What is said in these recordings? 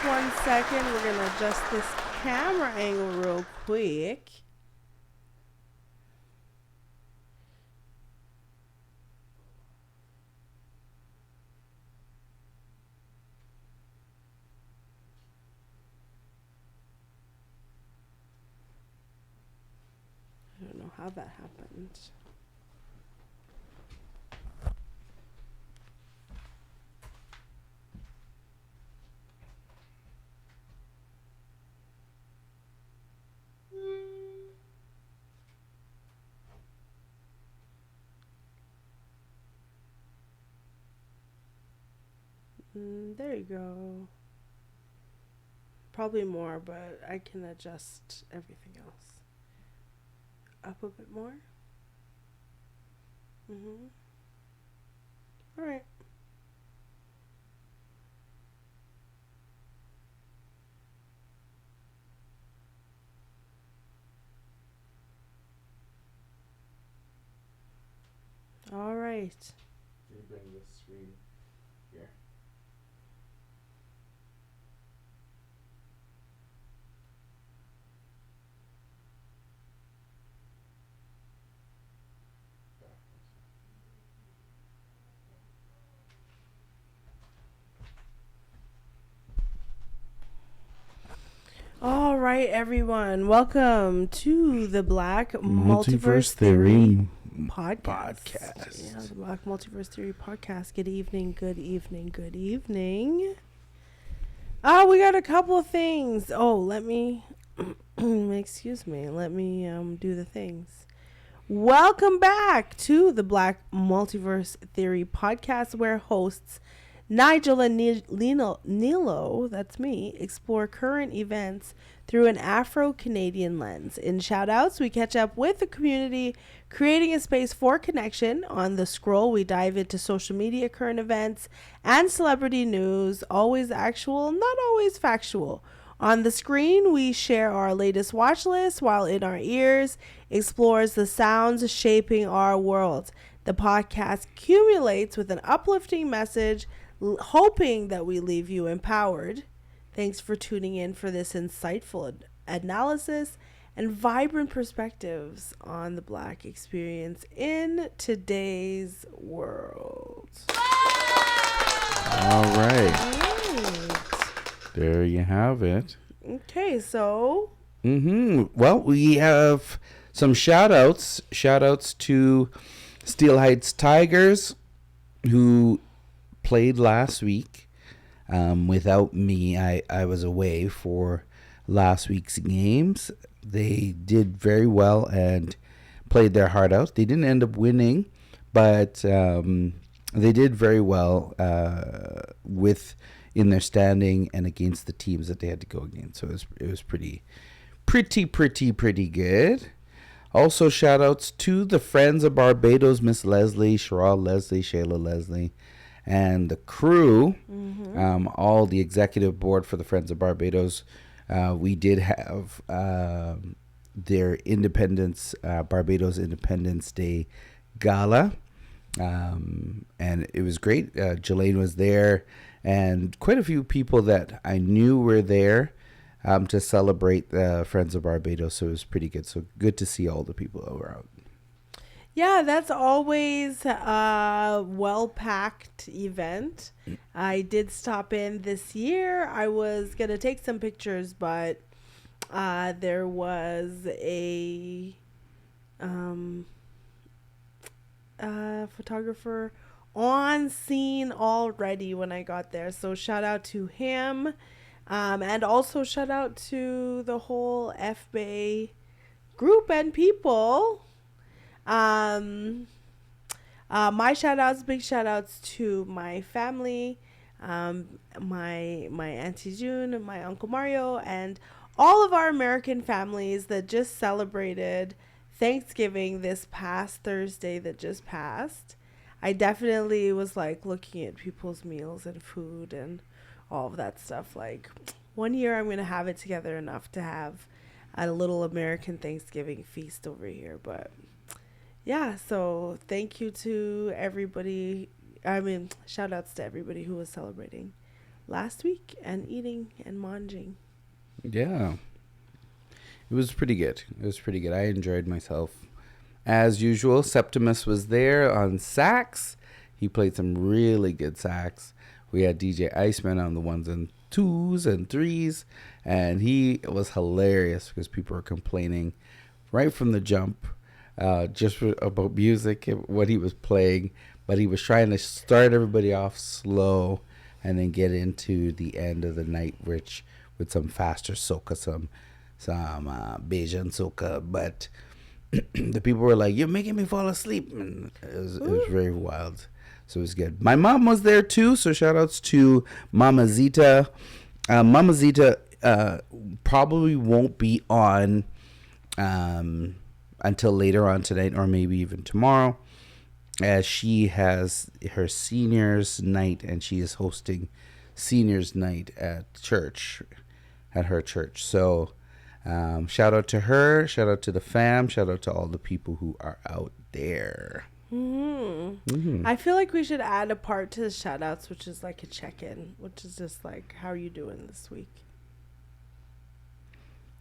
1 second. We're going to adjust this camera angle real quick. I don't know how that happened. There you go. Probably more, but I can adjust everything else. Up a bit more. All right. All right. Can you bring this screen here? All right, everyone. Welcome to the Black Multiverse Theory podcast. Yeah, the Black Multiverse Theory podcast. Good evening, good evening, good evening. We got a couple of things. Oh, let me, excuse me. Let me do the things. Welcome back to the Black Multiverse Theory podcast, where hosts Nigel and Nilo, that's me, explore current events through an Afro-Canadian lens. In shoutouts, we catch up with the community, creating a space for connection. On the scroll, we dive into social media, current events, and celebrity news, always actual, not always factual. On the screen, we share our latest watch list, while in our ears explores the sounds shaping our world. The podcast accumulates with an uplifting message, hoping that we leave you empowered. Thanks for tuning in for this insightful analysis and vibrant perspectives on the Black experience in today's world. All right. There you have it. Okay, so. Well, we have some shout outs. Shout outs to Steel Heights Tigers, who played last week. Without me, I was away for last week's games. They did very well and played their heart out. They didn't end up winning, but they did very well in their standing and against the teams that they had to go against. So it was pretty good. Also, shout outs to the Friends of Barbados, Miss Leslie, Sherrod Leslie, Shayla Leslie, and the crew, all the executive board for the Friends of Barbados. We did have their Barbados Independence Day Gala, and it was great. Jelaine was there, and quite a few people that I knew were there to celebrate the Friends of Barbados, so it was pretty good. So good to see all the people that were out. Yeah, that's always a well-packed event. I did stop in this year. I was going to take some pictures, but there was a photographer on scene already when I got there. So shout out to him. And also shout out to the whole FBay group and people. My big shout outs to my family, my Auntie June, my Uncle Mario, and all of our American families that just celebrated Thanksgiving this past Thursday that just passed. I definitely was like looking at people's meals and food and all of that stuff. Like, one year I'm going to have it together enough to have a little American Thanksgiving feast over here, but yeah, so thank you to everybody. Shout outs to everybody who was celebrating last week and eating and manging. Yeah. It was pretty good. I enjoyed myself. As usual, Septimus was there on sax. He played some really good sax. We had DJ Iceman on the ones and twos and threes, and he was hilarious because people were complaining right from the jump about music, what he was playing, but he was trying to start everybody off slow and then get into the end of the night, which with some faster soca, some Bajan soca, but the people were like, "You're making me fall asleep," and it was very wild. So it was good. My mom was there too, so shout outs to Mama Zita. Mama Zita probably won't be on until later on tonight or maybe even tomorrow, as she has her seniors night and she is hosting seniors night at her church. So shout out to her, shout out to the fam, shout out to all the people who are out there. I feel like we should add a part to the shout outs, which is like a check-in, which is just like, how are you doing this week?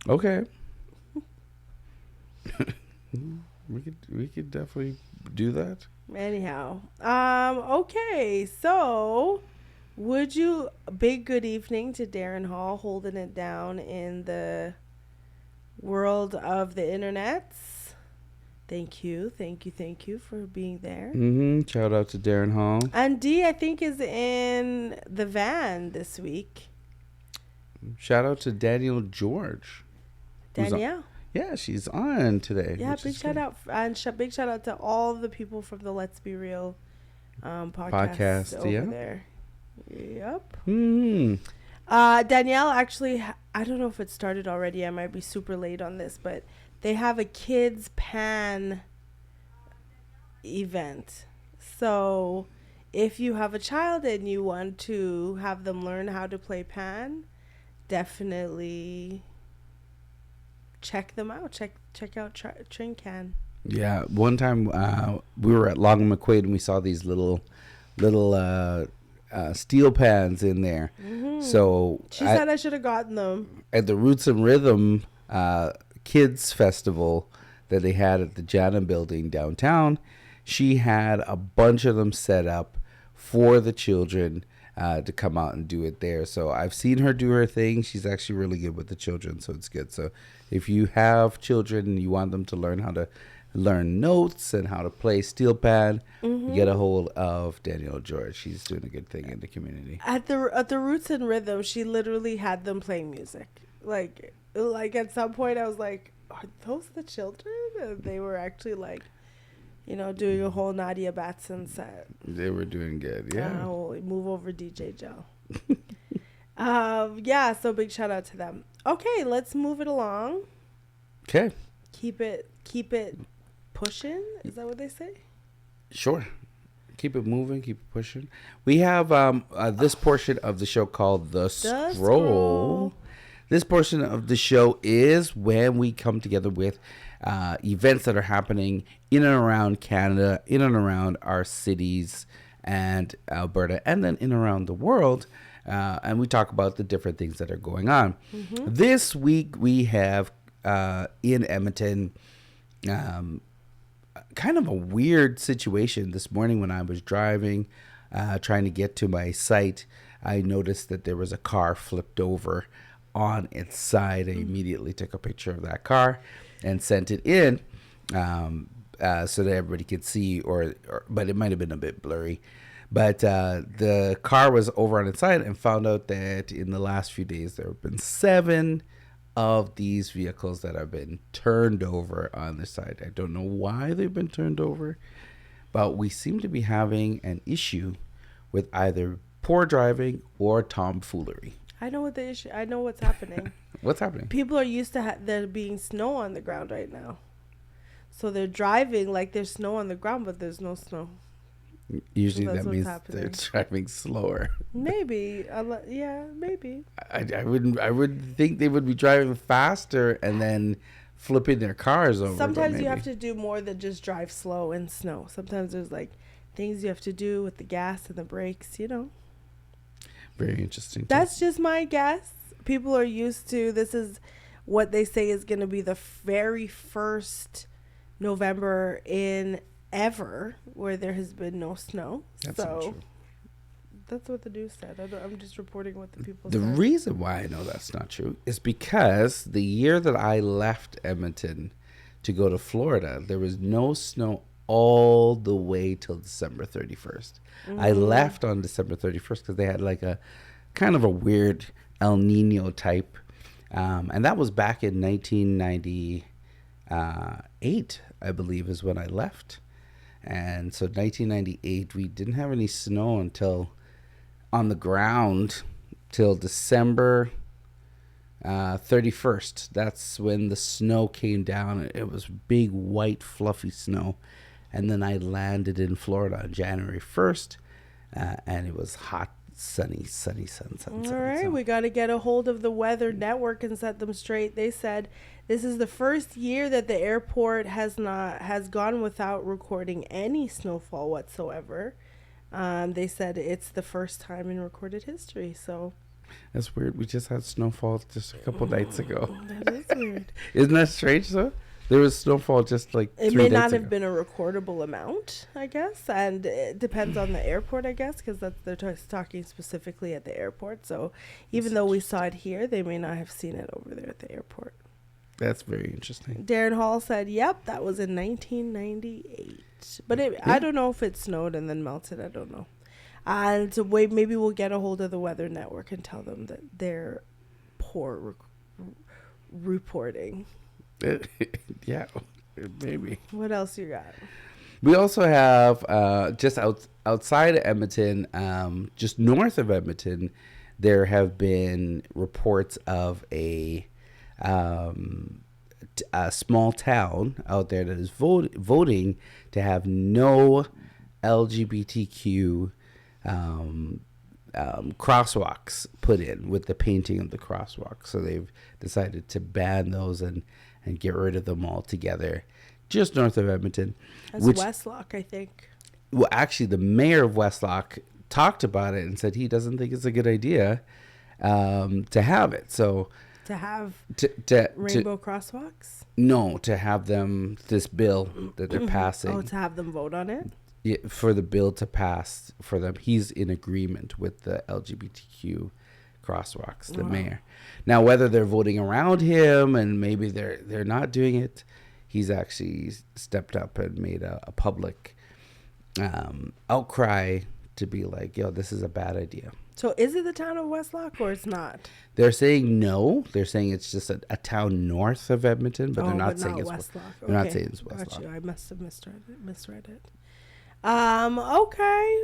Okay. we could definitely do that. Anyhow, okay, so big good evening to Darren Hall, holding it down in the world of the internets. Thank you for being there. Shout out to Darren Hall. And Dee, I think, is in the van this week. Shout out to Daniel George. Danielle. Yeah, she's on today. Yeah, big shout out and big shout out to all the people from the Let's Be Real podcast over there. Yep. Danielle, actually, I don't know if it started already. I might be super late on this, but they have a kids pan event. So if you have a child and you want to have them learn how to play pan, definitely check them out. Check out Trincan. Yeah, one time we were at Long McQuaid and we saw these little steel pans in there. So she said I should have gotten them at the Roots and Rhythm Kids Festival that they had at the Jana Building downtown. She had a bunch of them set up for the children to come out and do it there. So I've seen her do her thing. She's actually really good with the children, so it's good. So if you have children and you want them to learn how to learn notes and how to play steel pad, get a hold of Danielle George. She's doing a good thing in the community. At the Roots and Rhythm, she literally had them playing music. Like at some point I was like, are those the children? And they were actually like, doing a whole Nadia Batson set. They were doing good, yeah. Move over DJ Joe. So big shout out to them. Okay, let's move it along. Okay. Keep it pushing. Is that what they say? Sure. Keep it moving, keep it pushing. We have this portion of the show called The Scroll. This portion of the show is when we come together with events that are happening in and around Canada, in and around our cities and Alberta, and then in and around the world. And we talk about the different things that are going on. This week we have in Edmonton kind of a weird situation. This morning when I was driving, trying to get to my site, I noticed that there was a car flipped over on its side. I immediately took a picture of that car and sent it in so that everybody could see, but it might have been a bit blurry. But the car was over on its side, and found out that in the last few days there have been 7 of these vehicles that have been turned over on the side. I don't know why they've been turned over, but we seem to be having an issue with either poor driving or tomfoolery. I know what the issue. I know what's happening. What's happening? People are used to there being snow on the ground right now, so they're driving like there's snow on the ground, but there's no snow. Usually that means they're driving slower. Maybe, maybe. I would think they would be driving faster and then flipping their cars over. Sometimes you have to do more than just drive slow in snow. Sometimes there's like things you have to do with the gas and the brakes, Very interesting. That's just my guess. People are used to, this is what they say is going to be the very first November in ever where there has been no snow. That's not so true. that's what the news said. I'm just reporting what the people The said. reason why I know that's not true is because the year that I left Edmonton to go to Florida, there was no snow all the way till December 31st. I left on December 31st because they had like a kind of a weird El Nino type. And that was back in 1998, I believe, is when I left. And so 1998, we didn't have any snow until on the ground till December 31st. That's when the snow came down. It was big, white, fluffy snow. And then I landed in Florida on January 1st. And it was hot, sunny. All right, we got to get a hold of the Weather Network and set them straight. They said this is the first year that the airport has gone without recording any snowfall whatsoever. They said it's the first time in recorded history. So that's weird. We just had snowfall just a couple nights ago. That is weird. Isn't that strange, though? There was snowfall just like 3 It days may not ago. have been a recordable amount, I guess, and it depends on the airport, I guess, because they're talking specifically at the airport. So even though we saw it here, they may not have seen it over there at the airport. That's very interesting. Darren Hall said, "Yep, that was in 1998." But I don't know if it snowed and then melted. I don't know. And so maybe we'll get a hold of the Weather Network and tell them that they're poor reporting. Yeah, maybe. What else you got? We also have just outside of Edmonton, just north of Edmonton, there have been reports of a small town out there that is voting to have no LGBTQ crosswalks put in with the painting of the crosswalk. So they've decided to ban those and get rid of them altogether, just north of Edmonton. That's Westlock, I think. Well, actually, the mayor of Westlock talked about it and said he doesn't think it's a good idea to have it. So to have rainbow crosswalks? No, to have them, this bill that they're passing. Oh, to have them vote on it? Yeah, for the bill to pass for them. He's in agreement with the LGBTQ crosswalks, the mayor. Now, whether they're voting around him and maybe they're not doing it, he's actually stepped up and made a public outcry to be like, yo, this is a bad idea. So is it the town of Westlock or it's not? They're saying no. They're saying it's just a town north of Edmonton, but they're not saying it's Westlock. They're not saying it's Westlock. Got you. I must have misread it. Okay.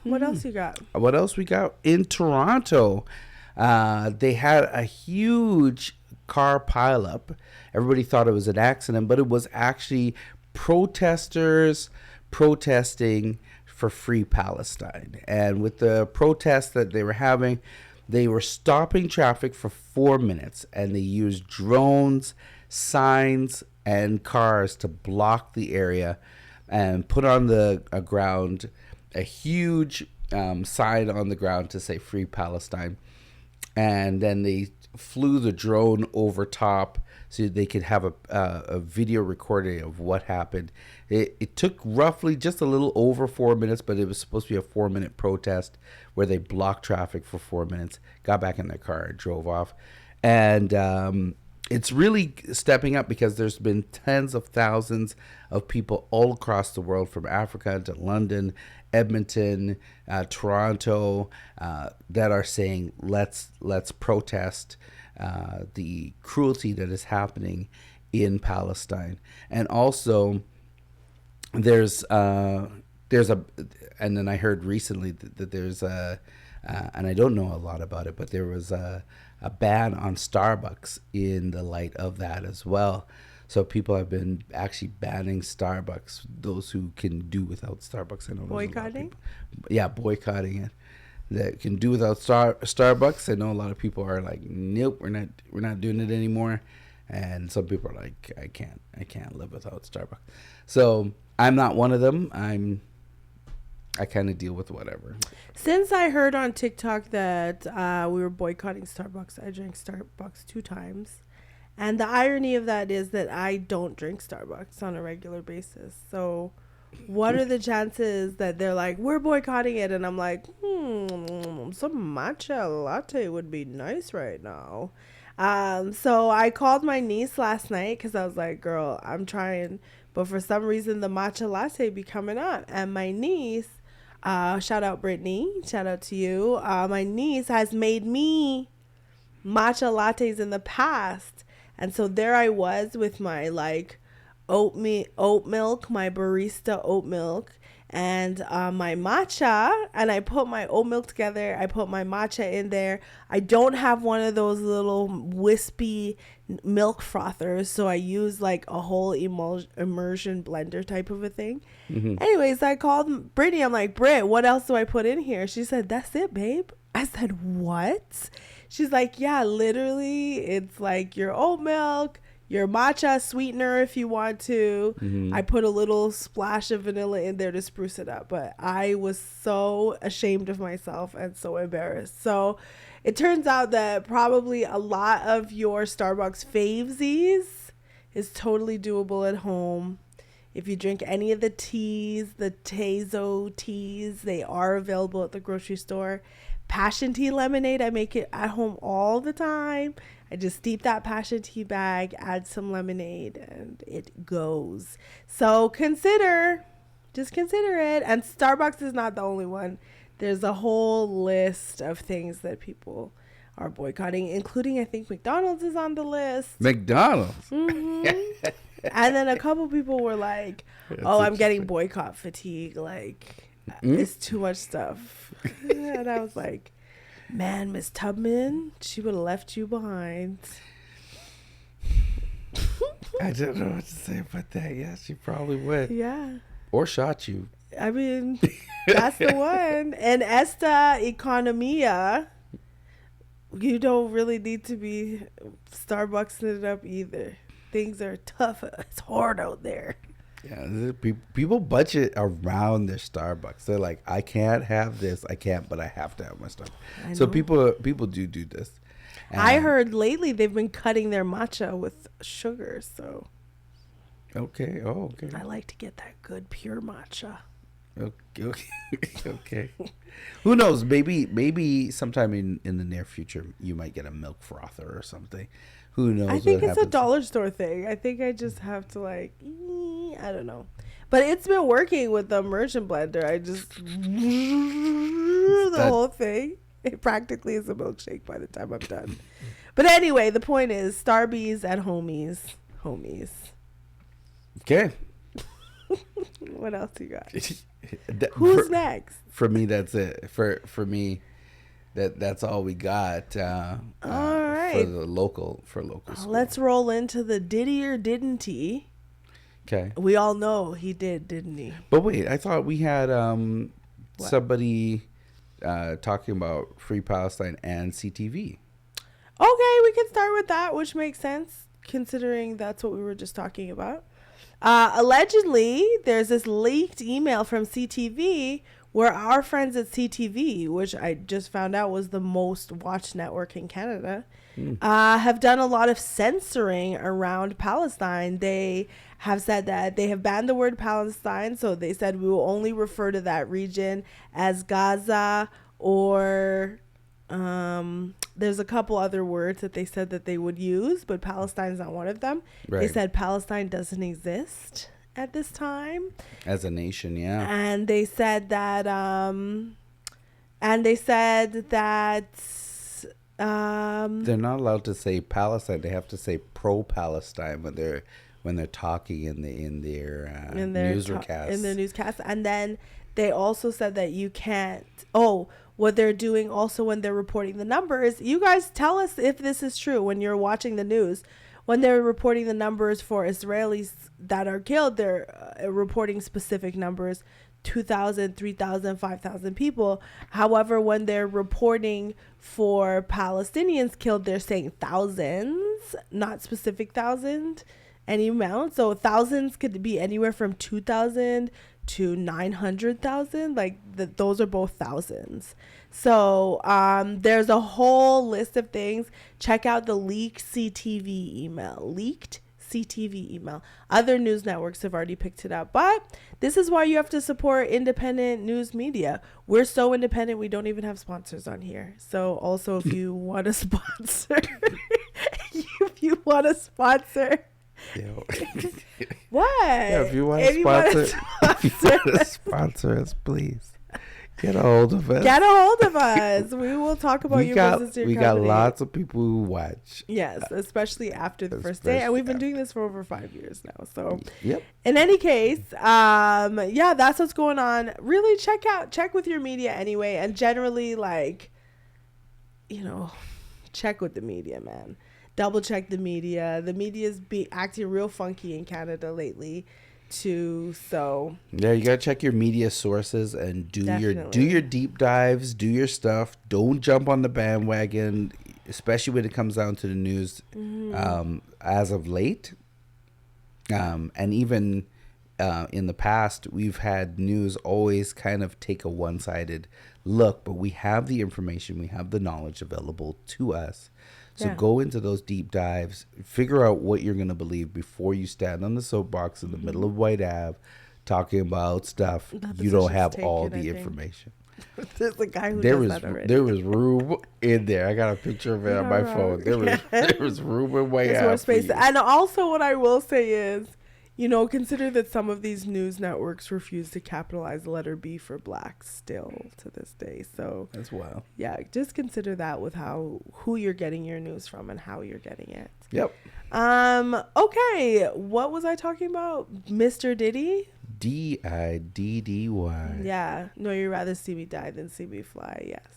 What else you got? What else we got in Toronto? They had a huge car pileup. Everybody thought it was an accident, but it was actually protesters protesting for free Palestine. And with the protests that they were having, they were stopping traffic for 4 minutes, and they used drones, signs, and cars to block the area and put on the ground a huge sign on the ground to say free Palestine. And then they flew the drone over top so they could have a video recording of what happened. It took roughly just a little over 4 minutes, but it was supposed to be a 4-minute protest where they blocked traffic for 4 minutes, got back in their car, and drove off. And it's really stepping up because there's been tens of thousands of people all across the world, from Africa to London, Edmonton, Toronto, that are saying let's protest the cruelty that is happening in Palestine. And also there's a and then I heard recently that there's and I don't know a lot about it, but there was a ban on Starbucks in the light of that as well. So people have been actually banning Starbucks, those who can do without Starbucks. I know boycotting? Yeah, boycotting it. That can do without Starbucks. I know a lot of people are like, nope, we're not doing it anymore. And some people are like, I can't live without Starbucks. So I'm not one of them. I kind of deal with whatever. Since I heard on TikTok that we were boycotting Starbucks, I drank Starbucks 2 times. And the irony of that is that I don't drink Starbucks on a regular basis. So what are the chances that they're like, we're boycotting it? And I'm like, some matcha latte would be nice right now. So I called my niece last night because I was like, girl, I'm trying. But for some reason, the matcha latte be coming up. And my niece, shout out Brittany, shout out to you. My niece has made me matcha lattes in the past. And so there I was with my like oat milk, my barista oat milk, and my matcha. And I put my oat milk together. I put my matcha in there. I don't have one of those little wispy milk frothers, so I use like a whole immersion blender type of a thing. Anyways, I called Brittany. I'm like, Britt, what else do I put in here? She said, that's it, babe. I said, what? She's like, yeah, literally, it's like your oat milk, your matcha sweetener if you want to. I put a little splash of vanilla in there to spruce it up. But I was so ashamed of myself and so embarrassed. So it turns out that probably a lot of your Starbucks favesies is totally doable at home. If you drink any of the teas, the Tezo teas, they are available at the grocery store. Passion tea lemonade, I make it at home all the time. I just steep that passion tea bag, add some lemonade, and it goes. So just consider it. And Starbucks is not the only one. There's a whole list of things that people are boycotting, including I think McDonald's is on the list. McDonald's. And then a couple people were like, I'm getting boycott fatigue. Like, it's too much stuff. And I was like, man, Miss Tubman, she would have left you behind. I don't know what to say about that. Yeah, she probably would. Yeah. Or shot you. I mean, that's the one. And esta economia, you don't really need to be Starbucksing it up either. Things are tough. It's hard out there. Yeah, people budget around their Starbucks. They're like, I can't have this. I can't, but I have to have my stuff. So people do this. And I heard lately they've been cutting their matcha with sugar. So okay. Oh, okay. I like to get that good pure matcha. Okay. Okay. Who knows? Maybe sometime in the near future you might get a milk frother or something. Who knows? I think it's a dollar store thing. I think I just have to I don't know. But it's been working with the immersion blender. I just the whole thing. It practically is a milkshake by the time I'm done. But anyway, the point is Starbies and homies. Okay. What else you got? Who's next? For me, that's it. For me, that's all we got. All right. For local school. Let's roll into the diddy or didn't he? Okay. We all know he did, didn't he? But wait, I thought we had somebody talking about Free Palestine and CTV. Okay, we can start with that, which makes sense considering that's what we were just talking about. Allegedly, there's this leaked email from CTV where our friends at CTV, which I just found out was the most watched network in Canada, have done a lot of censoring around Palestine. They have said that they have banned the word Palestine. So they said we will only refer to that region as Gaza or there's a couple other words that they said that they would use, but Palestine's not one of them. Right. They said Palestine doesn't exist at this time as a nation. Yeah. And they said that they're not allowed to say Palestine. They have to say pro-Palestine when they're talking in their newscast. And then they also said that you can't. What they're doing also when they're reporting the numbers. You guys tell us if this is true when you're watching the news. When they're reporting the numbers for Israelis that are killed, they're reporting specific numbers, 2,000, 3,000, 5,000 people. However, when they're reporting for Palestinians killed, they're saying thousands, not specific thousand. any amount. So thousands could be anywhere from 2,000 to 900,000. Like those are both thousands. So there's a whole list of things. Check out the leaked CTV email. Other news networks have already picked it up, but this is why you have to support independent news media. We're so independent, we don't even have sponsors on here. So also, if you want to sponsor, what? Yeah, if you want to sponsor us, please get a hold of us. We will talk about your business. We got lots of people who watch. Yes, especially after the first day, and we've been doing this for over 5 years now. So, yep. In any case, yeah, that's what's going on. Really, check with your media anyway, and generally, like, check with the media, man. Double check the media. The media's acting real funky in Canada lately too. So yeah, you gotta check your media sources and do your deep dives, do your stuff. Don't jump on the bandwagon, especially when it comes down to the news. As of late, and even in the past, we've had news always kind of take a one-sided look, but we have the information, we have the knowledge available to us. So go into those deep dives, figure out what you're going to believe before you stand on the soapbox in the middle of White Ave talking about stuff. You don't have all the information. There's a guy who does that already. There was room in there. I got a picture of it on my phone. There was room in White Ave. More space. And also what I will say is, consider that some of these news networks refuse to capitalize the letter B for black still to this day. So that's wild. Yeah, just consider that with who you're getting your news from and how you're getting it. Yep. Okay. What was I talking about? Mr. Diddy? Diddy. Yeah. No, you'd rather see me die than see me fly. Yes.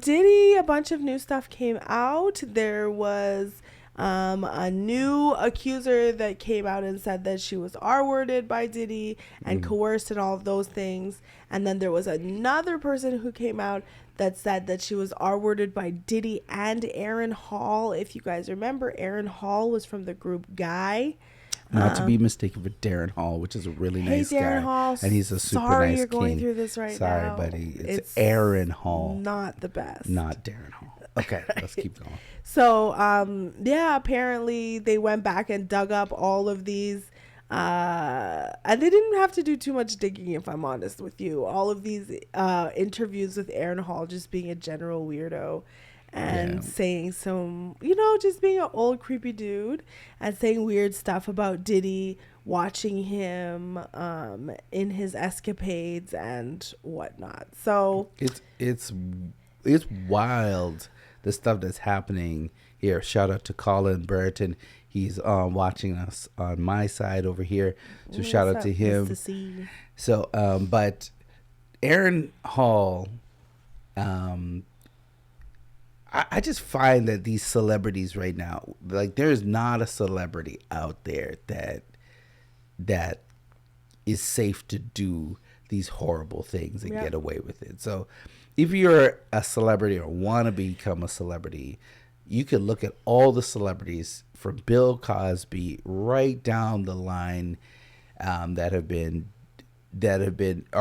Diddy, a bunch of new stuff came out. There was a new accuser that came out and said that she was R-worded by Diddy and coerced and all of those things. And then there was another person who came out that said that she was R-worded by Diddy and Aaron Hall. If you guys remember, Aaron Hall was from the group Guy. Not to be mistaken for Darren Hall, which is a really nice guy. Darren Hall, and he's a super sorry nice you're going king. through this right sorry, now. buddy. It's Aaron Hall. Not the best. Not Darren Hall. Okay, let's keep going. So, apparently they went back and dug up all of these, and they didn't have to do too much digging, if I'm honest with you. All of these interviews with Aaron Hall just being a general weirdo and saying some, just being an old creepy dude and saying weird stuff about Diddy, watching him in his escapades and whatnot. So it's wild, the stuff that's happening here. Shout out to Colin Burton. He's watching us on my side over here. So shout out to him. Nice to see. So, but Aaron Hall, I just find that these celebrities right now, like, there's not a celebrity out there that is safe to do these horrible things and get away with it. So if you're a celebrity or want to become a celebrity, you could look at all the celebrities from Bill Cosby right down the line that are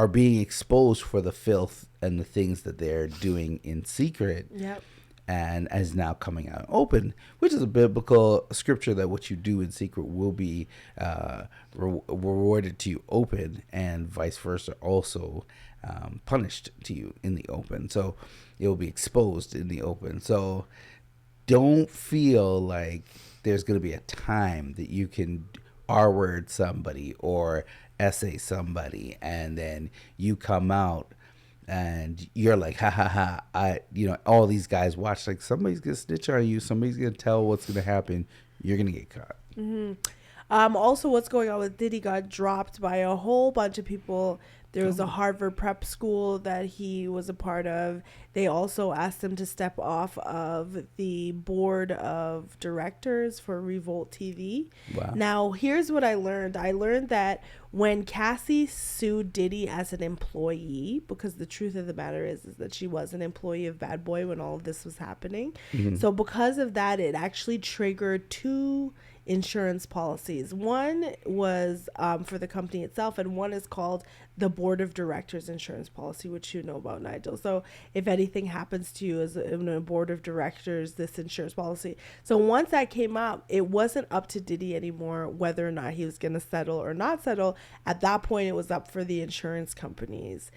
being exposed for the filth and the things that they're doing in secret. Yep. And is now coming out open, which is a biblical scripture that what you do in secret will be rewarded to you open, and vice versa also punished to you in the open. So it will be exposed in the open. So don't feel like there's going to be a time that you can R-word somebody or essay somebody and then you come out and you're like, ha ha ha, all these guys watch, like, somebody's gonna snitch on you, somebody's gonna tell what's gonna happen, you're gonna get caught. Also, what's going on with Diddy got dropped by a whole bunch of people. There was a Harvard prep school that he was a part of. They also asked him to step off of the board of directors for Revolt TV. Wow. Now, here's what I learned. I learned that when Cassie sued Diddy as an employee, because the truth of the matter is that she was an employee of Bad Boy when all of this was happening. So because of that, it actually triggered 2 insurance policies. One was for the company itself, and one is called the Board of Directors insurance policy, which you know about, Nigel. So if anything happens to you as in a board of directors, this insurance policy. So once that came up, it wasn't up to Diddy anymore whether or not he was going to settle or not settle. At that point, it was up for the insurance companies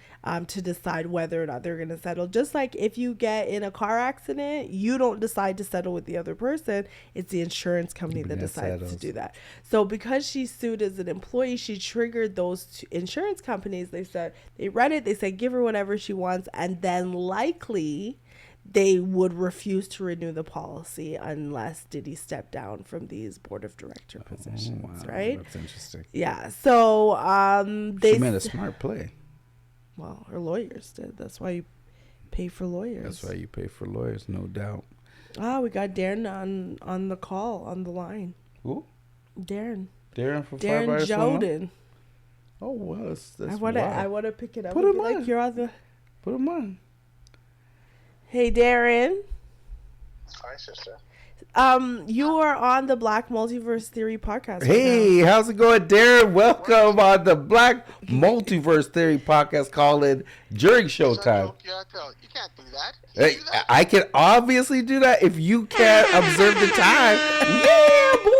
to decide whether or not they're going to settle. Just like if you get in a car accident, you don't decide to settle with the other person. It's the insurance company that decides to do that. So because she sued as an employee, she triggered those insurance companies. They said they read it. They said give her whatever she wants, and then likely they would refuse to renew the policy unless Diddy stepped down from these board of director positions. Wow, right? That's interesting. Yeah. So she made a smart play. Well, her lawyers did. That's why you pay for lawyers. That's why you pay for lawyers, no doubt. We got Darren on the call, on the line. Who? Darren from Darren Jordan. Oh well, that's I want to pick it up. Put him on. Like you're on the. Put him on. Hey, Darren. Hi, sister. You are on the Black Multiverse Theory podcast. Hey, how's it going, Darren? Welcome on the Black Multiverse Theory podcast calling during showtime. You can't do that. Can you do that? I can obviously do that if you can't observe the time. Yeah, boy.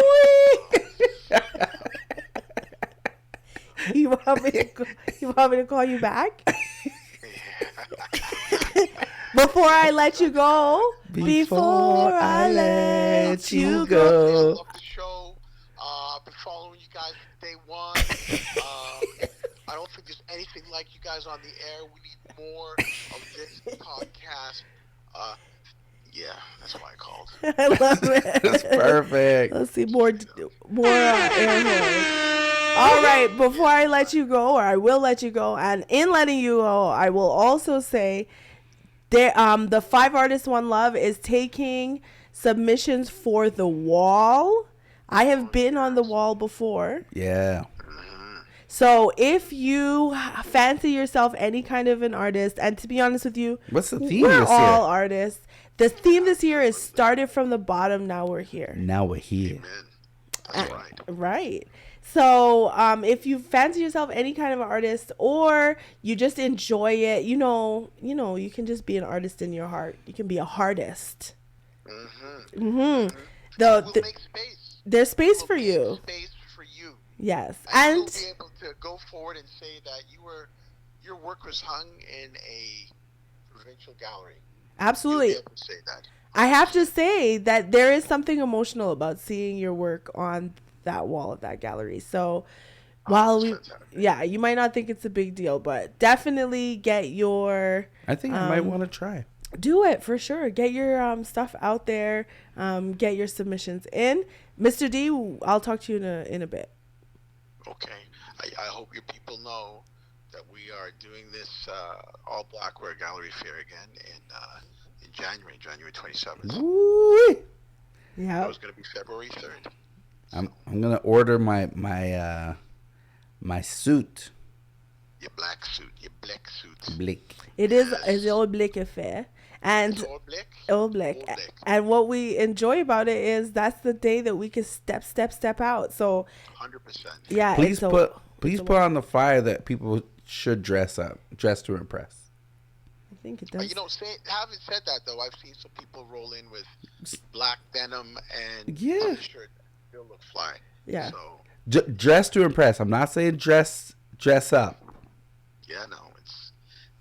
You want me to call you back? Before I let you go. Before I let you go. I love the show. I've been following you guys from day one. I don't think there's anything like you guys on the air. We need more of this podcast. Yeah, that's why I called. I love it. That's perfect. Let's see more air horns. All right, before I let you go, or I will let you go, and in letting you go, I will also say the 5 Artists One Love is taking submissions for the wall. I have been on the wall before. Yeah. So if you fancy yourself any kind of an artist, and to be honest with you, what's the theme we're this all year? Artists. The theme this year is started from the bottom, now we're here. Now we're here. That's right. Right. So if you fancy yourself any kind of artist, or you just enjoy it, you can just be an artist in your heart. You can be a heartist. We'll make space. There's space for you. Space for you. Yes, and you'll be able to go forward and say that your work was hung in a provincial gallery. Absolutely. You'll be able to say that. I have to say that there is something emotional about seeing your work on that wall of that gallery. So while you might not think it's a big deal, but definitely get your I think I might want to try. Do it for sure. Get your stuff out there. Get your submissions in. Mr. D, I'll talk to you in a bit. Okay. I hope your people know that we are doing this all Blackware Gallery Fair again in January 27th. Ooh. Yeah. It was going to be February 3rd. I'm gonna order my suit. Your black suit. Blick. It is a all black affair, and all black. And what we enjoy about it is that's the day that we can step out. So 100%. Yeah. Please put on the fire that people should dress to impress. I think it does. Having said that though, I've seen some people roll in with black denim and shirt. They'll look fly. Yeah. So dress to impress. I'm not saying dress up. Yeah, no,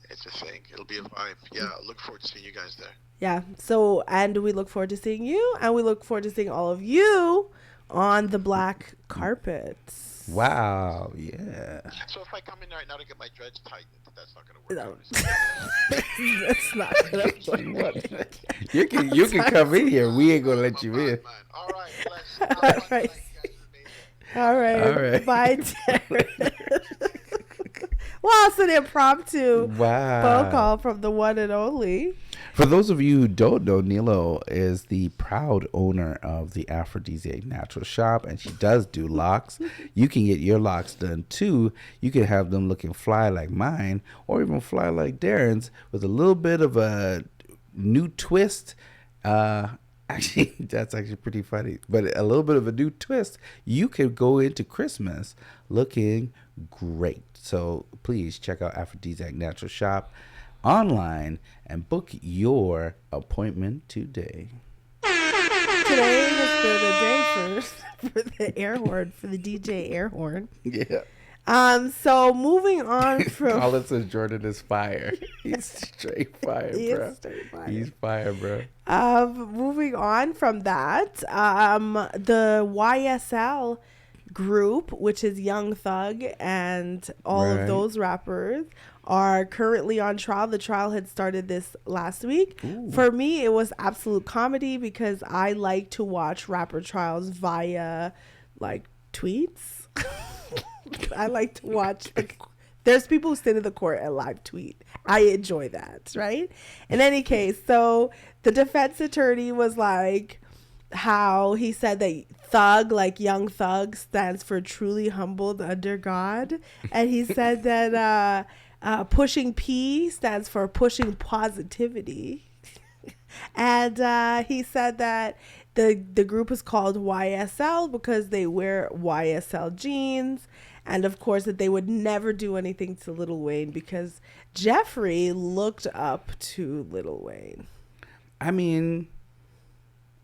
it's a thing. It'll be a vibe. Yeah, I look forward to seeing you guys there. Yeah. So, and we look forward to seeing you, and we look forward to seeing all of you on the black carpets. Wow. Yeah. So if I come in right now to get my dreads tightened, that's not going to work. No. That's not going to work. You can come in here. We ain't gonna let you in. All right. All right. Bye, Darren. Well, it's an impromptu phone call from the one and only. For those of you who don't know, Nilo is the proud owner of the Aphrodisiac Natural Shop, and she does do locks. You can get your locks done too. You can have them looking fly like mine, or even fly like Darren's, with a little bit of a new twist Actually, that's actually pretty funny. But a little bit of a new twist. You could go into Christmas looking great. So please check out Aphrodisiac Natural Shop online and book your appointment today. Today has been a day for the air horn, for the DJ air horn. Yeah. So moving on from Colin says Jordan is fire. He's straight fire, He is bro. straight fire. He's fire, bro. Moving on from that, the YSL group, which is Young Thug and all Right. of those rappers, are currently on trial. The trial had started this last week. Ooh. For me, it was absolute comedy because I like to watch rapper trials via like tweets. I like to watch. There's people who sit in the court and live tweet. I enjoy that, right? In any case, so the defense attorney was like, how he said that Thug, like Young Thug, stands for truly humbled under God, and he said that pushing P stands for pushing positivity, and he said that the group is called YSL because they wear YSL jeans. And of course that they would never do anything to Lil Wayne because Jeffrey looked up to Lil Wayne. I mean,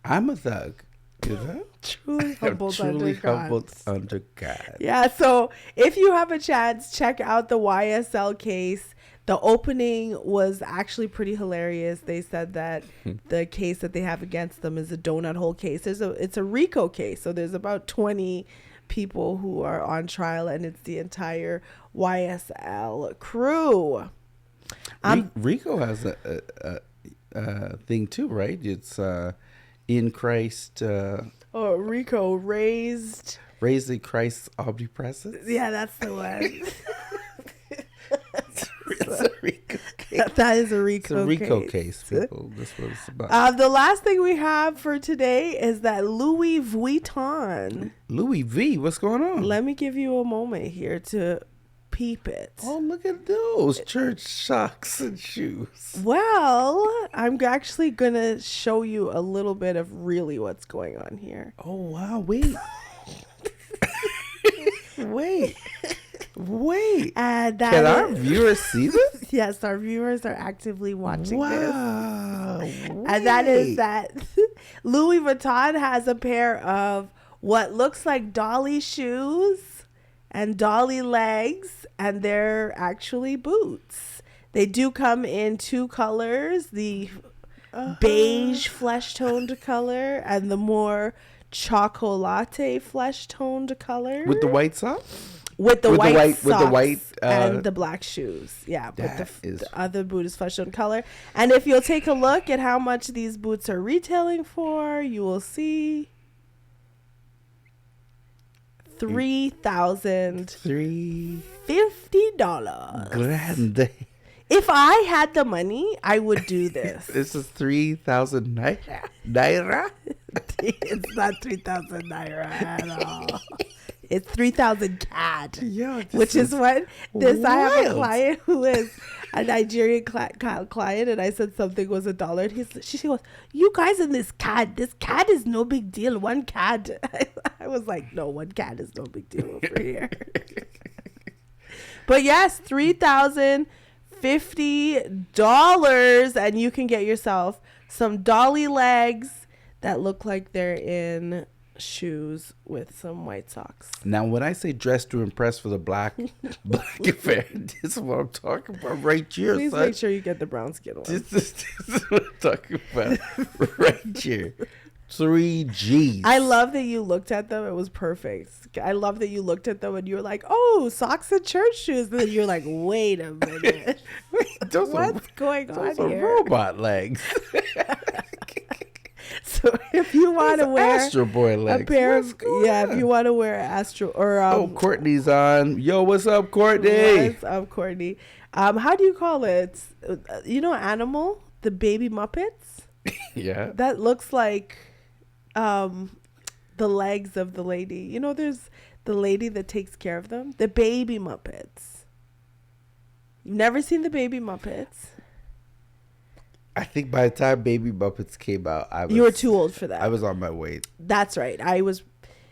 I'm a thug. You know? Truly humbled under God. Under God. Yeah, so if you have a chance, check out the YSL case. The opening was actually pretty hilarious. They said that the case that they have against them is a donut hole case. It's a RICO case. So there's about 20 people who are on trial, and it's the entire YSL crew. Rico has a thing too, right? It's in Christ. RICO raised In Christ's omnipresence. Yeah, that's the one. It's a Rico case. That is a It's a RICO Rico case. case, people. That's what it's about. The last thing we have for today is that Louis Vuitton. Louis V, what's going on? Let me give you a moment here to peep it. Oh, look at those church socks and shoes. Well, I'm actually going to show you a little bit of really what's going on here. Oh, wow. Wait. Wait. And that Can our viewers see this? Yes, our viewers are actively watching this. Wow. And that is that Louis Vuitton has a pair of what looks like dolly shoes and dolly legs, and they're actually boots. They do come in two colors, the beige flesh-toned color and the more chocolate flesh-toned color. With the white socks? With the white socks and and the black shoes. Yeah, but that is- the other boot is flesh-toned color. And if you'll take a look at how much these boots are retailing for, you will see $3,050. Grande. If I had the money, I would do this. This is 3,000 naira. It's not 3,000 naira at all. It's 3,000 CAD. Yo, Which is what this. I have a wild. client who is a Nigerian client, and I said something was $1. And she goes, "You guys in this CAD is no big deal. One CAD." I was like, "No, one CAD is no big deal over here." But yes, $3,050, and you can get yourself some dolly legs that look like they're in shoes with some white socks. Now, when I say dress to impress for the black affair, this is what I'm talking about right here. Please son. make sure you get the brown skin one. This is what I'm talking about right here. 3Gs. I love that you looked at them. It was perfect. I love that you looked at them and you were like, "Oh, socks and church shoes." And then you're like, "Wait a minute, Those what's going on those are here?" robot legs. So if you want to wear Astro Boy legs. a pair What's of going if on? you want to wear Astro or Courtney's on. Yo, what's up, Courtney? what's up, Courtney? How do you call it? You know, Animal, the baby Muppets. Yeah. That looks like the legs of the lady. You know, there's the lady that takes care of them. The baby Muppets. You've never seen the baby Muppets? I think by the time Baby Muppets came out, You were too old for that. I was on my way. That's right. I was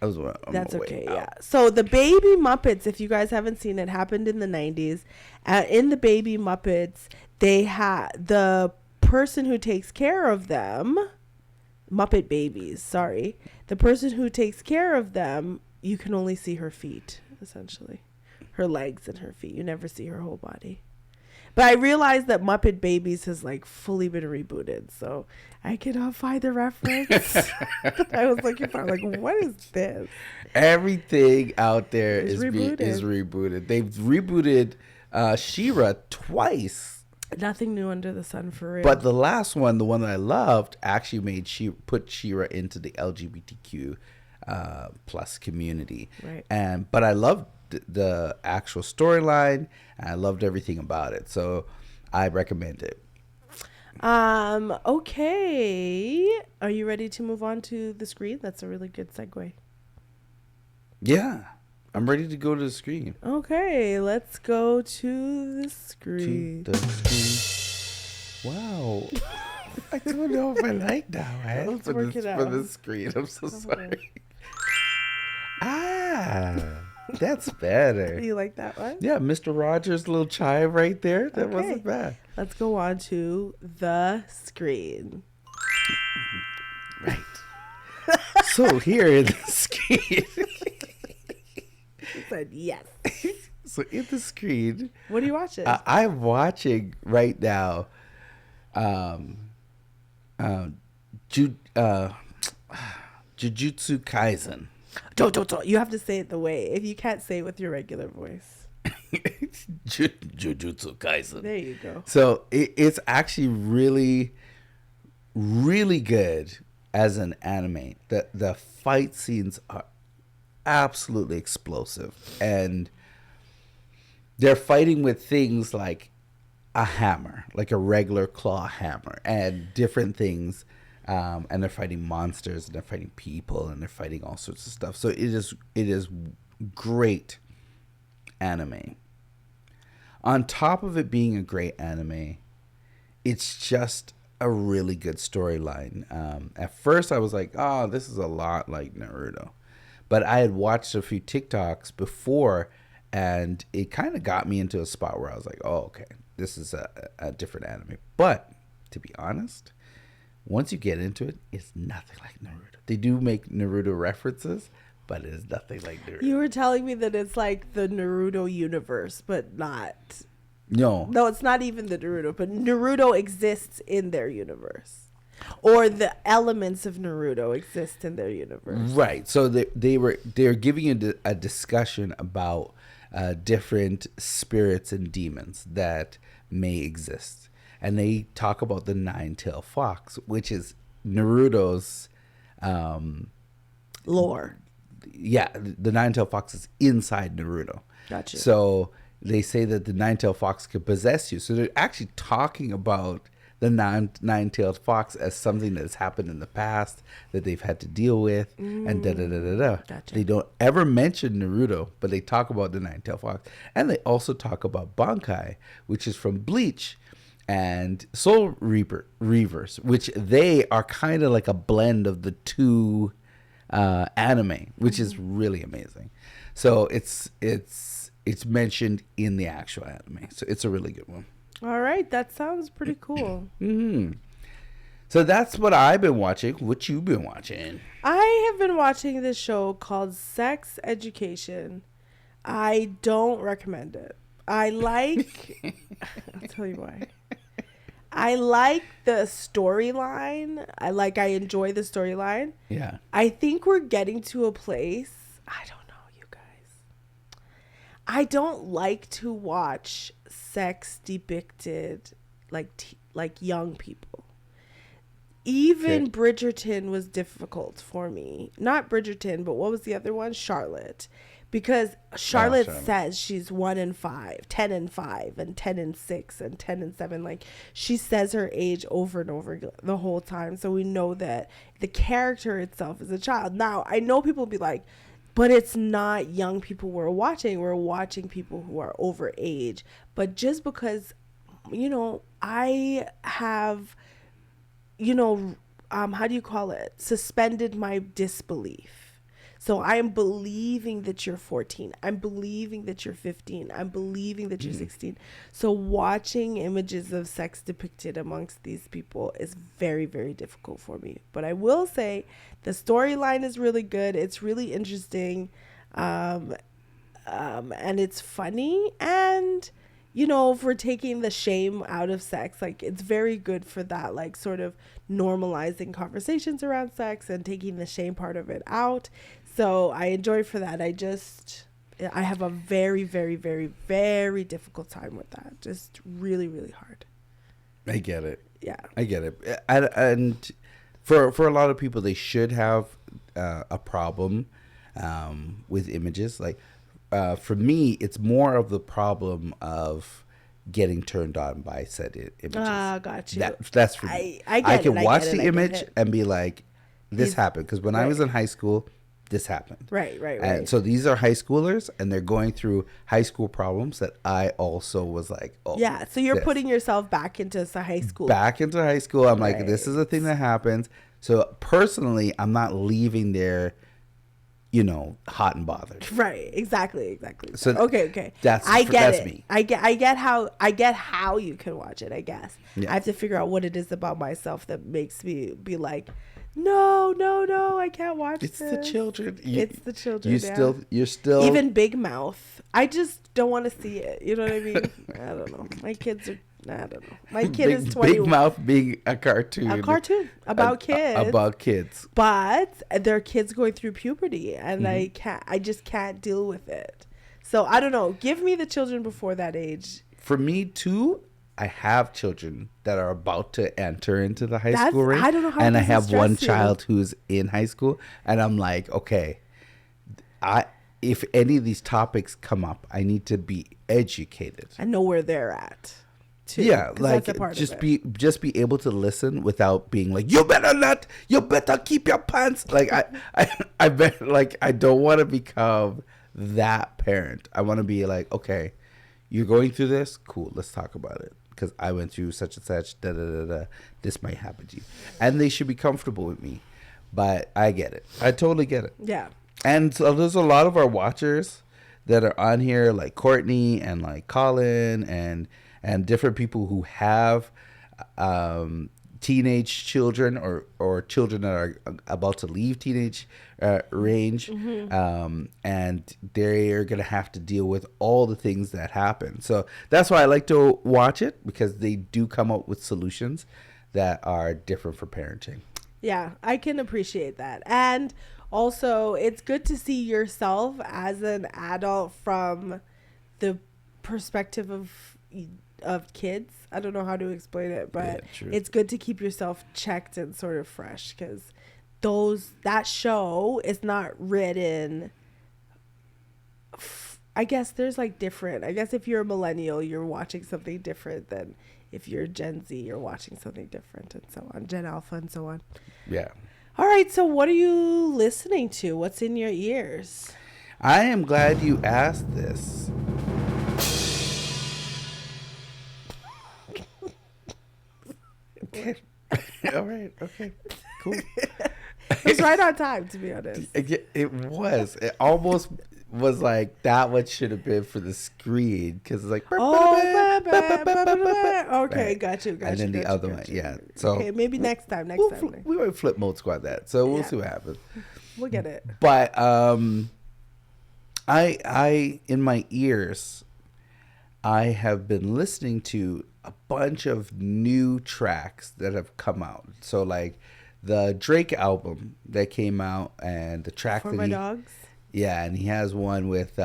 on That's my way okay, out. yeah. So the Baby Muppets, if you guys haven't seen it, happened in the 90s. In the Baby Muppets, they had the person who takes care of them, Muppet babies, sorry. The person who takes care of them, you can only see her feet, essentially. Her legs and her feet. You never see her whole body. But I realized that Muppet Babies has like fully been rebooted, so I cannot find the reference that I was looking for. Like, what is this? Everything out there It's is rebooted. rebooted. They've rebooted She-Ra twice, Nothing new under the sun for real. but the last one, the one that I loved, actually put She-Ra into the LGBTQ plus community. Right. But I loved the actual storyline, and I loved everything about it. So I recommend it. Okay. Are you ready to move on to the screen? That's a really good segue. Yeah, I'm ready to go to the screen. Okay, let's go to the screen. To the screen. Wow. I don't know if I like that one. Let's work it For out. the screen. I'm so Come on. sorry. That's better. You like that one? Yeah, Mr. Rogers' little chime right there. That Okay. wasn't bad. Let's go on to the screen. Right. So here in the screen. He said yes. So in the screen, What are you watching? I'm watching right now Jujutsu Kaisen. Don't. You have to say it the way. If you can't say it with your regular voice. Jujutsu Kaisen. There you go. So it's actually really, really good as an anime. The fight scenes are absolutely explosive, and they're fighting with things like a hammer, like a regular claw hammer, and different things. And they're fighting monsters, and they're fighting people, and they're fighting all sorts of stuff. So it is great anime. On top of it being a great anime, it's just a really good storyline. At first, I was like, "Oh, this is a lot like Naruto," but I had watched a few TikToks before, and it kind of got me into a spot where I was like, "Oh, okay, this is a different anime." But to be honest, once you get into it, it's nothing like Naruto. They do make Naruto references, but it is nothing like Naruto. You were telling me that it's like the Naruto universe, but not. No, No, it's not even the Naruto, but Naruto exists in their universe. Or the elements of Naruto exist in their universe. right. So they're giving you a discussion about different spirits and demons that may exist, and they talk about the nine-tailed fox, which is Naruto's. Lore. Yeah, the nine-tailed fox is inside Naruto. Gotcha. So they say that the nine-tailed fox could possess you. So they're actually talking about the nine-tailed fox as something that has happened in the past that they've had to deal with, and da-da-da-da-da. Gotcha. They don't ever mention Naruto, but they talk about the nine-tailed fox. And they also talk about Bankai, which is from Bleach, and Soul Reavers, which they are kind of like a blend of the two anime, which is really amazing. So it's mentioned in the actual anime, so it's a really good one. All right, that sounds pretty cool. So that's what I've been watching. What you been watching? I have been watching this show called Sex Education. I don't recommend it. I'll tell you why. I like the storyline. I enjoy the storyline. Yeah. I think we're getting to a place. I don't know, you guys. I don't like to watch sex depicted like young people. Even Okay. Bridgerton was difficult for me. Not Bridgerton, but what was the other one? Charlotte. Because Charlotte Charlotte. says she's 1 and 5, 10 and 5, and 10 and 6, and 10 and 7. Like, she says her age over and over the whole time. So we know that the character itself is a child. Now, I know people will be like, but it's not young people we're watching. We're watching people who are over age. But just because I have, how do you call it? Suspended my disbelief. So I am believing that you're 14. I'm believing that you're 15. I'm believing that you're 16. So watching images of sex depicted amongst these people is very, very difficult for me. But I will say the storyline is really good. It's really interesting. And it's funny. And, for taking the shame out of sex, like it's very good for that, like sort of normalizing conversations around sex and taking the shame part of it out. So I enjoy for that. I have a very, very, very, very difficult time with that. Just really, really hard. I get it. Yeah. I get it. And for a lot of people, they should have a problem with images. Like for me, it's more of the problem of getting turned on by said images. Got you. That's for me. I can watch the image and be like, this happened. Because when I was in high school, this happened. Right. And so these are high schoolers, and they're going through high school problems that I also was like, oh. Yeah, so you're putting yourself back into high school. Back into high school. I'm like, this is a thing that happens. So personally, I'm not leaving there, hot and bothered. Right. Exactly. So okay. That's me. I get how you can watch it, I guess. Yeah. I have to figure out what it is about myself that makes me be like, no, I can't watch It's this. the children. It's the children. You're still even Big Mouth. I just don't want to see it. You know what I mean? I don't know. My kids are. I don't know. My kid is 20. Big Mouth being a cartoon. A cartoon about kids. About kids. But they're kids going through puberty, and I just can't deal with it. So I don't know. Give me the children before that age. For me too, I have children that are about to enter into the high school range. I don't know how. And I have one child who's in high school, and I'm like, okay, if any of these topics come up, I need to be educated. I know where they're at. Too, yeah, like just be able to listen without being like, you better keep your pants. Like I bet, like I don't want to become that parent. I want to be like, okay, you're going through this, cool, let's talk about it. Because I went through such and such, this might happen to you. And they should be comfortable with me. But I get it. I totally get it. Yeah. And so there's a lot of our watchers that are on here, like Courtney and like Colin and different people who have teenage children or children that are about to leave teenage range. And they're going to have to deal with all the things that happen. So that's why I like to watch it, because they do come up with solutions that are different for parenting. Yeah, I can appreciate that. And also, it's good to see yourself as an adult from the perspective of kids. I don't know how to explain it, but it's good to keep yourself checked and sort of fresh, because that show is not written. I guess there's like different. I guess if you're a millennial, you're watching something different than if you're Gen Z, you're watching something different, and so on. Gen Alpha and so on. Yeah. All right. So what are you listening to? What's in your ears? I am glad you asked this. Okay. All right. Okay. Cool. It was right on time, to be honest. It was. It almost was like that. What should have been for the screen, because it's like. Okay, got you. And then the other one, yeah. So okay, maybe next time. We might flip mode squad that. So we'll see what happens. We'll get it. But I in my ears, I have been listening to a bunch of new tracks that have come out. So like the Drake album that came out, and the track For My Dogs. Yeah, and he has one with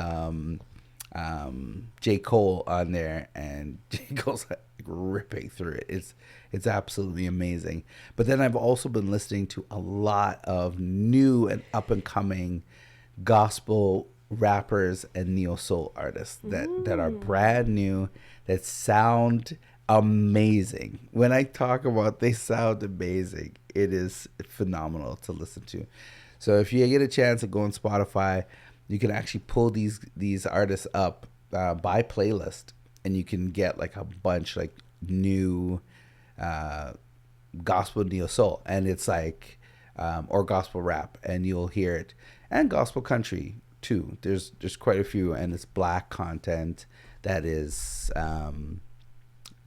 J. Cole on there, and J. Cole's like ripping through it. It's absolutely amazing. But then I've also been listening to a lot of new and up and coming gospel rappers and neo soul artists that are brand new, that sound amazing. When I talk about they sound amazing, it is phenomenal to listen to. So if you get a chance to go on Spotify, you can actually pull these artists up by playlist, and you can get like a bunch, like new gospel neo soul, and it's like or gospel rap, and you'll hear it, and gospel country too. There's quite a few, and it's black content that is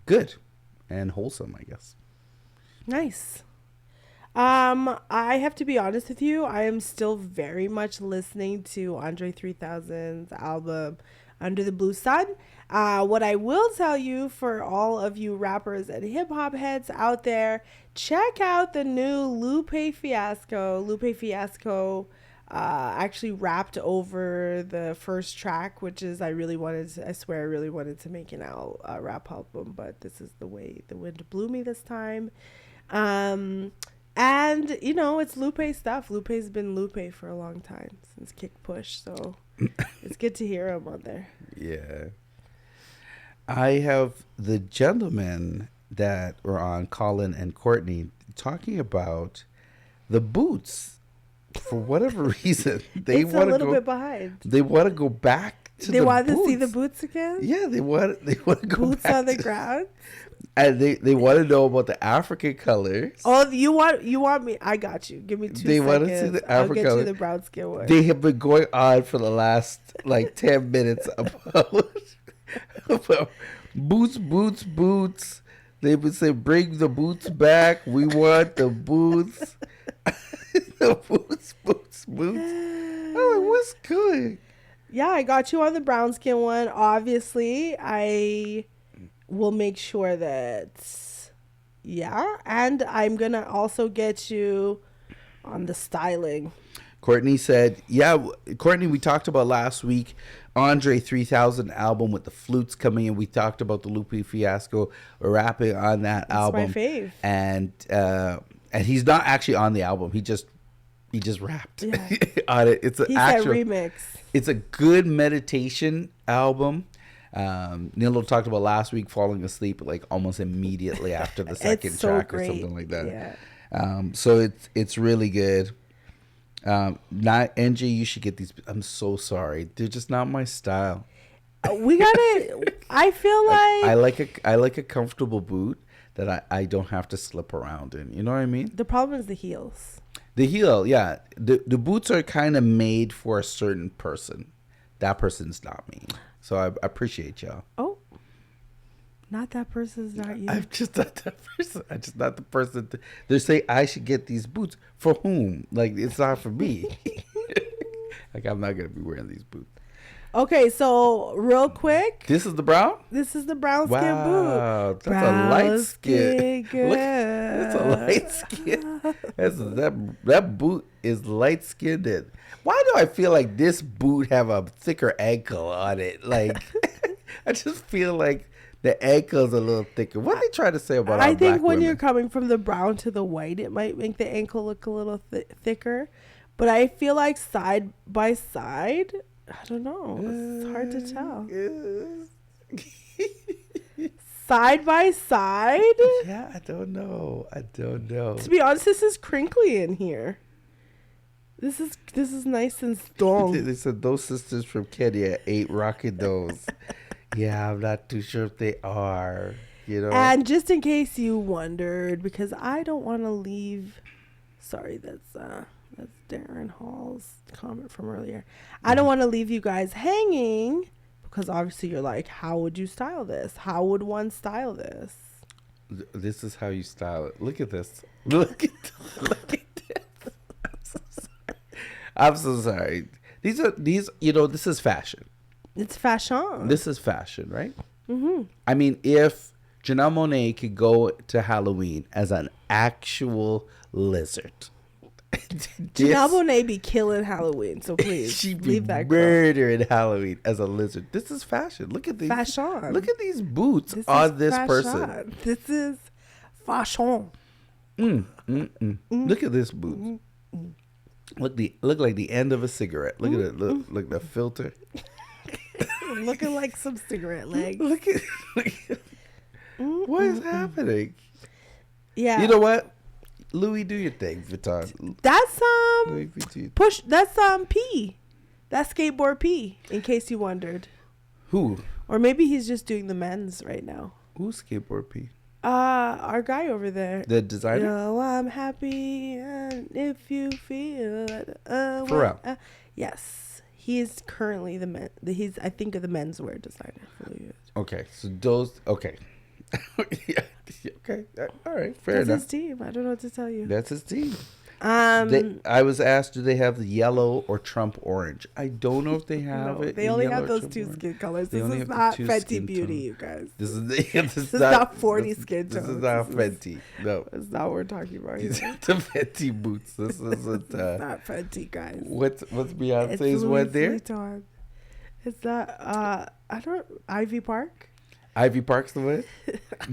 good and wholesome, I guess. Nice. I have to be honest with you. I am still very much listening to Andre 3000's album Under the Blue Sun. What I will tell you, for all of you rappers and hip hop heads out there, check out the new Lupe Fiasco. Lupe Fiasco actually rapped over the first track, which is I swear I really wanted to make an rap album, but this is the way the wind blew me this time. And, you know, it's Lupe stuff. Lupe's been Lupe for a long time, since Kick Push, so it's good to hear him on there. Yeah. I have the gentlemen that were on, Colin and Courtney, talking about the boots. For whatever reason, they want to go a little bit behind. They want to go back to they the want boots. to see the boots again? Yeah, they want to go boots back on the ground. And they want to know about the African colors. Oh, you want me? I got you. Give me 2 seconds. They want to see the African colors. I'll get you the brown skin one. They have been going on for the last 10 minutes about boots. They've been saying, bring the boots back. We want the boots. The boots. I'm like, what's good? Yeah, I got you on the brown skin one. Obviously, I will make sure that, and I'm going to also get you on the styling. Courtney said, Courtney, we talked about last week, Andre 3000 album with the flutes coming in. We talked about the Lupe Fiasco rapping on that album. That's my fave. And he's not actually on the album. He just rapped on it. It's an actual remix. It's a good meditation album. Nilo talked about last week falling asleep almost immediately after the second track or something like that. Yeah. So it's really good. Not NJ, you should get these. I'm so sorry, they're just not my style. We gotta. I feel like I like a comfortable boot that I don't have to slip around in. You know what I mean? The problem is the heels. The heel, yeah. The boots are kind of made for a certain person. That person's not me. So I appreciate y'all. Oh, not that person's not you. I'm just not that person. I'm just not the person. They're saying I should get these boots. For whom? It's not for me. I'm not going to be wearing these boots. Okay, so real quick. This is the brown? This is the brown skin boot. Wow, that's a light skin. Look, that's a light skin. That boot is light skinned. Why do I feel like this boot have a thicker ankle on it? I just feel like the ankle's a little thicker. What are they trying to say about I our think black when women? you're coming from the brown to the white, it might make the ankle look a little thicker. But I feel like side by side, I don't know. It's hard to tell. Side by side? Yeah, I don't know. To be honest, this is crinkly in here. This is nice and strong. They said those sisters from Kenya ain't rocking those. Yeah, I'm not too sure if they are. You know. And just in case you wondered, because I don't want to leave. Sorry, that's Darren Hall's comment from earlier. I don't want to leave you guys hanging, because obviously you're like, how would you style this? How would one style this? This is how you style it. Look at this. Look at this. I'm so sorry. These, this is fashion. It's fashion. This is fashion, right? Mm-hmm. I mean, if Janelle Monáe could go to Halloween as an actual lizard. Janelle Monáe be killing Halloween, so please she'd leave be that girl. murdering Halloween as a lizard. This is fashion. Look at these fashion. Look at these boots on this person. This is fashion. Look at this boot. Look like the end of a cigarette. Look at it. Look the filter. Looking like some cigarette legs. Look at what is happening? Yeah. You know what? Louis, do your thing, Vuitton. That's push. That's P. That's skateboard P. In case you wondered. Who? Or maybe he's just doing the men's right now. Who's Skateboard P? Our guy over there. The designer? Yo, I'm happy, and if you feel it, Pharrell. yes, he is currently he's, I think, the menswear designer. Okay, so those. Okay, yeah, okay, all right, fair That's enough. his team. I don't know what to tell you. That's his team. I was asked, do they have the yellow or Trump orange? I don't know if they have No, it. they in only yellow have or those Trump two orange. skin colors. They This only is have the not two Fenty skin Beauty, tones. you guys. This is not 40 skin This is tones. not This is- Fenty. No, That's not what we're talking about these here. are the Fenty boots. This isn't. Not Fenty, guys. What's It's Beyonce's Louis one there? Vuitton. It's not, I don't, Ivy Park? Ivy Park's the one.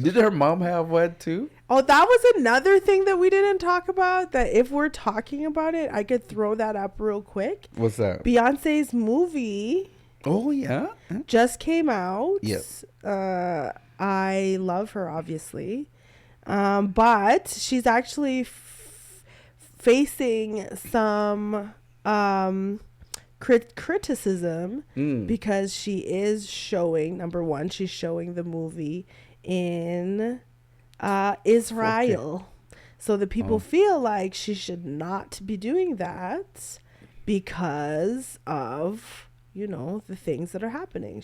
Did her mom have one too? Oh, that was another thing that we didn't talk about. That if we're talking about it, I could throw that up real quick. What's that? Beyonce's movie Oh yeah. just came out. Yes. I love her, obviously. But she's actually facing some criticism because she is showing, number one, she's showing the movie in Israel. So the people feel like she should not be doing that because of, you know, the things that are happening.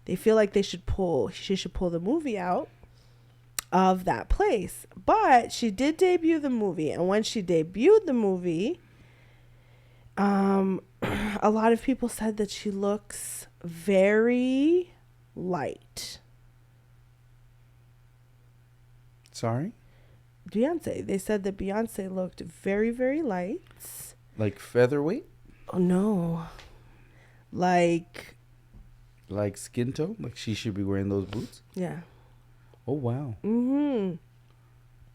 They feel like she should pull the movie out of that place. But she did debut the movie, and when she debuted the movie, a lot of people said that she looks very light. Sorry? Beyonce. They said that Beyonce looked very, very light. Like featherweight? Oh, no. Like skin tone? Like she should be wearing those boots? Yeah. Oh, wow. Mm-hmm.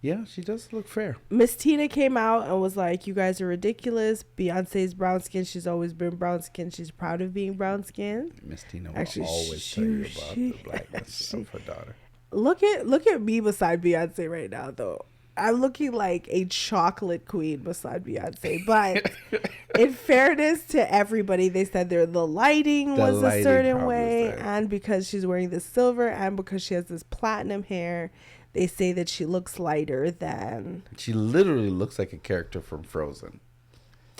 Yeah, she does look fair. Miss Tina came out and was like, you guys are ridiculous. Beyonce's brown skin. She's always been brown skin. She's proud of being brown skin. Miss Tina will Actually, always tell you about the blackness of her daughter. Look at me beside Beyonce right now, though. I'm looking like a chocolate queen beside Beyonce. But in fairness to everybody, they said the lighting was a certain way. And because she's wearing the silver and because she has this platinum hair, they say that she looks lighter than... She literally looks like a character from Frozen.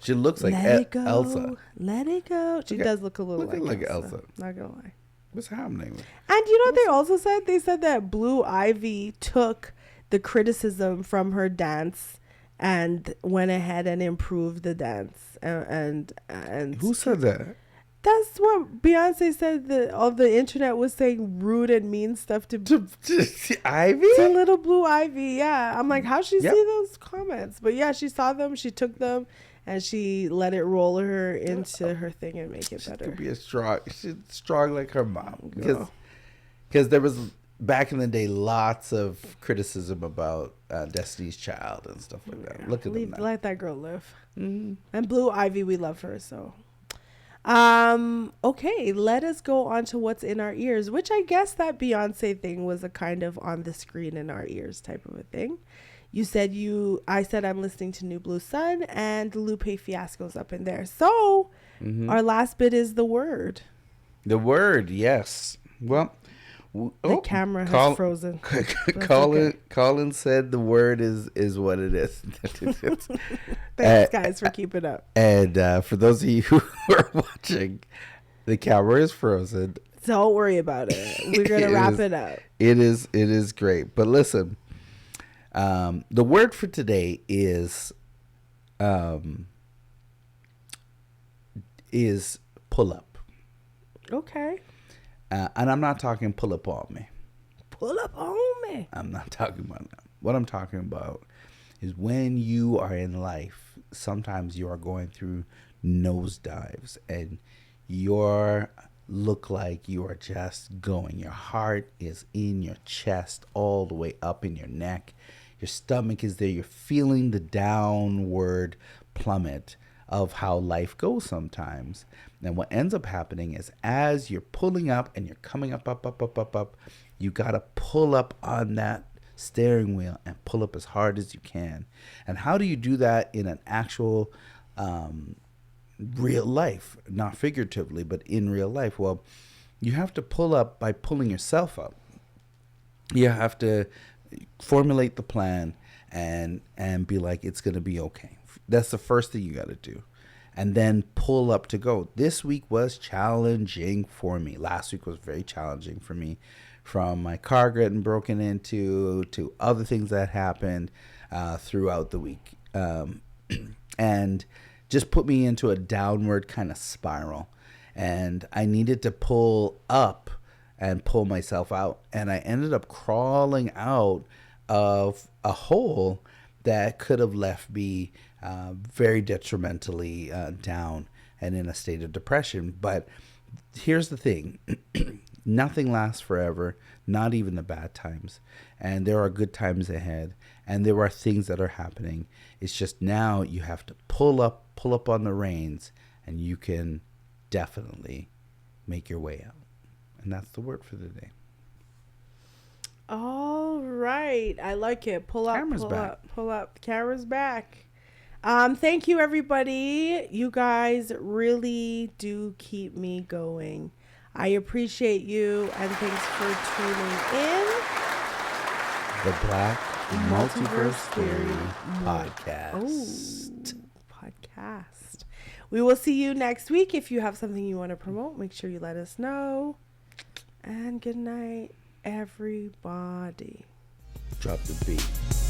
She looks like Let it go. Elsa. Let it go. She does look a little like Elsa. Not going to lie. What's happening? And you know what they also said? They said that Blue Ivy took the criticism from her dance and went ahead and improved the dance. And Who said that? That's what Beyonce said. That all the internet was saying rude and mean stuff to Ivy? to little Blue Ivy. Yeah, I'm like, how'd she see those comments? But yeah, she saw them, she took them, and she let it roll her into her thing and make it better. She's strong like her mom. Because there was back in the day lots of criticism about Destiny's Child and stuff like that. Look at them now. Let that girl live. Mm-hmm. And Blue Ivy, we love her so. Okay, let us go on to what's in our ears, which I guess that Beyonce thing was a kind of on the screen in our ears type of a thing. I said I'm listening to New Blue Sun, and Lupe Fiasco's up in there. So our last bit is the word. The word, yes. Well, The camera has frozen. Colin said the word is what it is. Thanks, guys, for keeping up. And for those of you who are watching, the camera is frozen. Don't worry about it. We're gonna wrap it up. It is great. But listen, the word for today is pull up. Okay. And I'm not talking pull up on me. Pull up on me. I'm not talking about that. What I'm talking about is when you are in life, sometimes you are going through nosedives and you look like you are just going. Your heart is in your chest all the way up in your neck. Your stomach is there. You're feeling the downward plummet of how life goes sometimes. And what ends up happening is as you're pulling up and you're coming up, you got to pull up on that steering wheel and pull up as hard as you can. And how do you do that in an actual real life? Not figuratively, but in real life. Well, you have to pull up by pulling yourself up. You have to formulate the plan and be like, it's going to be okay. That's the first thing you got to do. And then pull up to go. This week was challenging for me. Last week was very challenging for me, from my car getting broken into to other things that happened throughout the week. And just put me into a downward kind of spiral. And I needed to pull up and pull myself out. And I ended up crawling out of a hole that could have left me very detrimentally down and in a state of depression. But here's the thing. Nothing lasts forever, not even the bad times. And there are good times ahead. And there are things that are happening. It's just now you have to pull up on the reins, and you can definitely make your way out. And that's the word for the day. All right. I like it. Pull up, Camera's pull back. up, pull up. Camera's back. Thank you, everybody. You guys really do keep me going. I appreciate you, and thanks for tuning in. The Black Multiverse Theory Theory Podcast. Podcast. We will see you next week. If you have something you want to promote, make sure you let us know. And good night, everybody. Drop the beat.